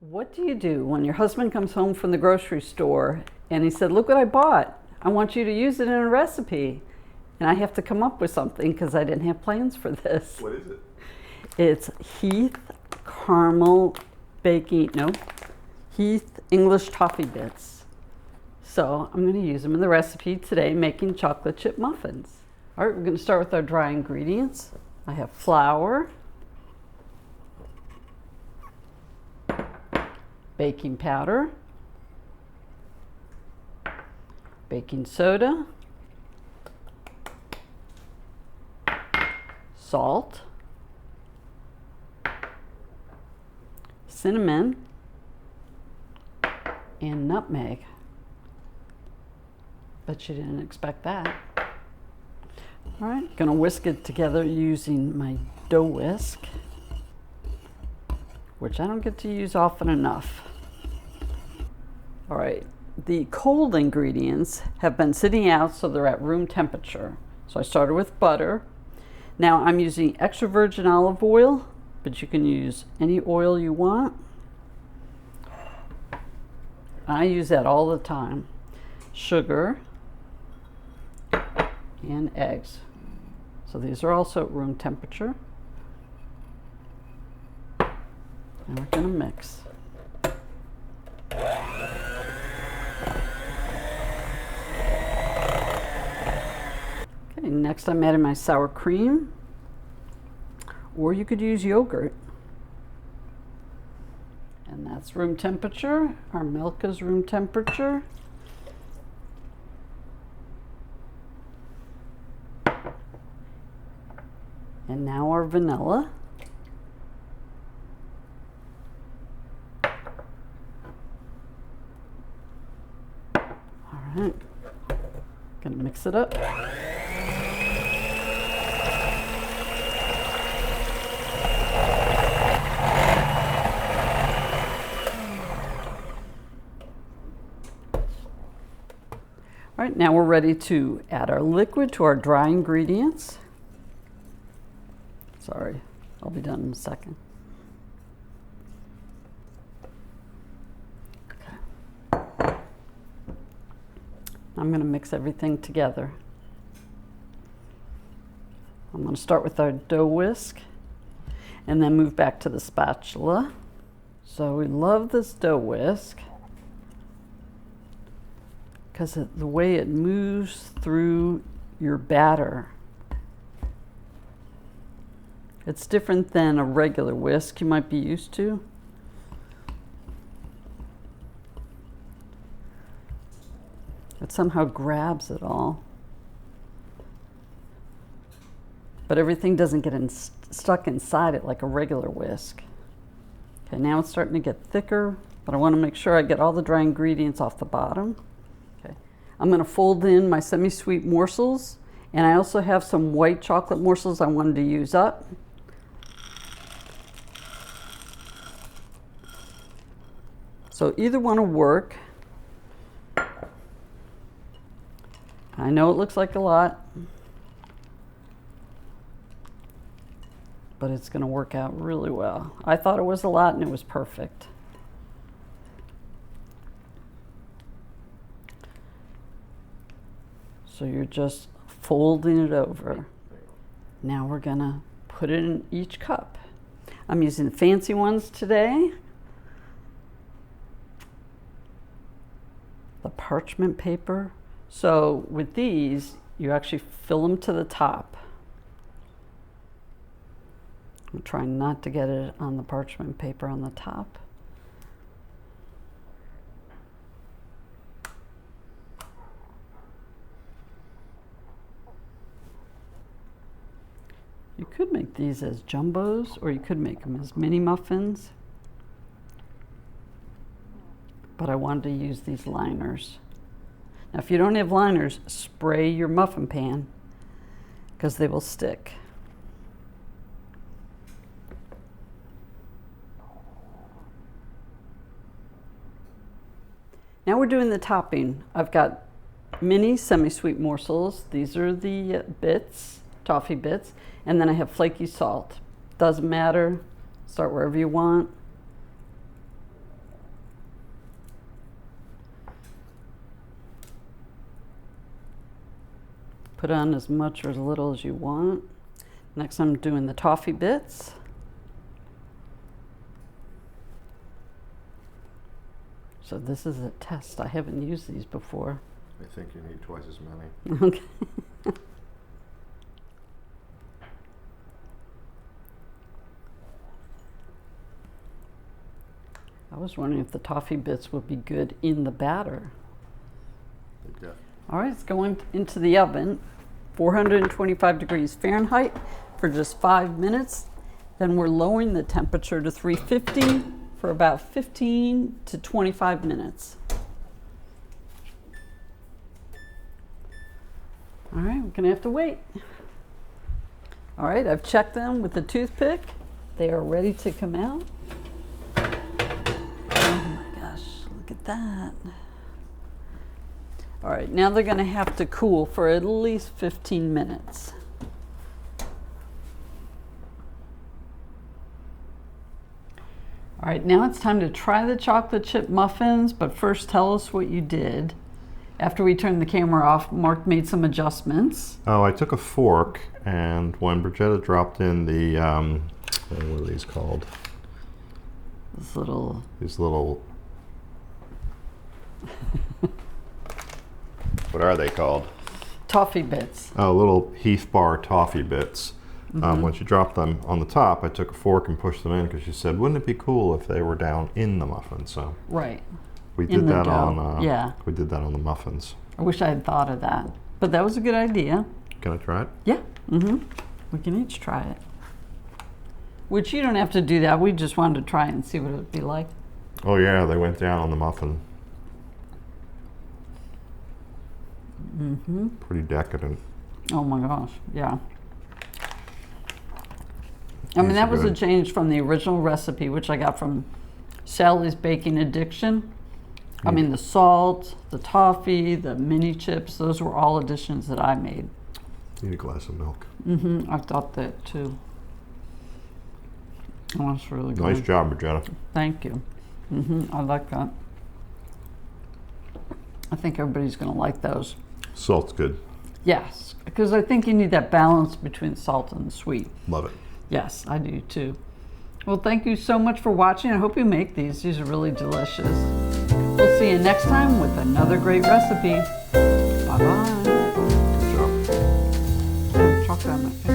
What do you do when your husband comes home from the grocery store and he said, "Look what I bought. I want you to use it in a recipe." And I have to come up with something because I didn't have plans for this. What is it? It's Heath caramel baking, no, Heath English toffee bits. So I'm going to use them in the recipe today, making chocolate chip muffins. All right, we're going to start with our dry ingredients. I have flour, baking powder, baking soda, salt, cinnamon, and nutmeg. Bet you didn't expect that. All right, gonna whisk it together using my dough whisk, which I don't get to use often enough. All right, the cold ingredients have been sitting out so they're at room temperature. So I started with butter. Now I'm using extra virgin olive oil, but you can use any oil you want. I use that all the time. Sugar and eggs. So these are also at room temperature. And we're gonna mix. Okay, next I'm adding my sour cream, or you could use yogurt. And that's room temperature. Our milk is room temperature. And now our vanilla. All right, gonna mix it up. All right, now we're ready to add our liquid to our dry ingredients. Sorry, I'll be done in a second. Okay. I'm going to mix everything together. I'm going to start with our dough whisk and then move back to the spatula. So we love this dough whisk because the way it moves through your batter. It's different than a regular whisk you might be used to. It somehow grabs it all. But everything doesn't get stuck inside it like a regular whisk. Okay, now it's starting to get thicker, but I want to make sure I get all the dry ingredients off the bottom. Okay, I'm going to fold in my semi-sweet morsels, and I also have some white chocolate morsels I wanted to use up. So either one will work. I know it looks like a lot, but it's going to work out really well. I thought it was a lot and it was perfect. So you're just folding it over. Now we're going to put it in each cup. I'm using the fancy ones today. The parchment paper. So with these, you actually fill them to the top. I'm trying not to get it on the parchment paper on the top. You could make these as jumbos, or you could make them as mini muffins. But I wanted to use these liners. Now, if you don't have liners, spray your muffin pan because they will stick. Now we're doing the topping. I've got mini semi-sweet morsels. These are the bits, toffee bits, and then I have flaky salt. Doesn't matter, start wherever you want. Put on as much or as little as you want. Next, I'm doing the toffee bits. So this is a test. I haven't used these before. I think you need twice as many. Okay. I was wondering if the toffee bits would be good in the batter. Yeah. All right, it's going into the oven, 425 degrees Fahrenheit for just 5 minutes. Then we're lowering the temperature to 350 for about 15 to 25 minutes. All right, we're gonna have to wait. All right, I've checked them with a toothpick. They are ready to come out. Oh my gosh, look at that. All right, now they're gonna have to cool for at least 15 minutes. All right, now it's time to try the chocolate chip muffins, but first tell us what you did. After we turned the camera off, Mark made some adjustments. Oh, I took a fork, and when Brigetta dropped in the, what are these called? These little... What are they called? Toffee bits. Oh, little Heath bar toffee bits. When she dropped them on the top, I took a fork and pushed them in because she said, wouldn't it be cool if they were down in the muffin? So right. We did that on yeah. We did that on the muffins. I wish I had thought of that, but that was a good idea. Can I try it? Yeah. We can each try it. Which you don't have to do that. We just wanted to try it and see what it would be like. Oh yeah, they went down on the muffin. Pretty decadent. Oh my gosh, yeah. I mean, that was a change from the original recipe, which I got from Sally's Baking Addiction. I mean, the salt, the toffee, the mini chips, those were all additions that I made. Need a glass of milk. I thought that too. Oh, that's really good. Nice job, Brigetta. Thank you. I like that. I think everybody's going to like those. Salt's good. Yes, because I think you need that balance between salt and sweet. Love it. Yes, I do too. Well, thank you so much for watching. I hope you make these. These are really delicious. We'll see you next time with another great recipe. Bye-bye. Good job. Chocolate on my face.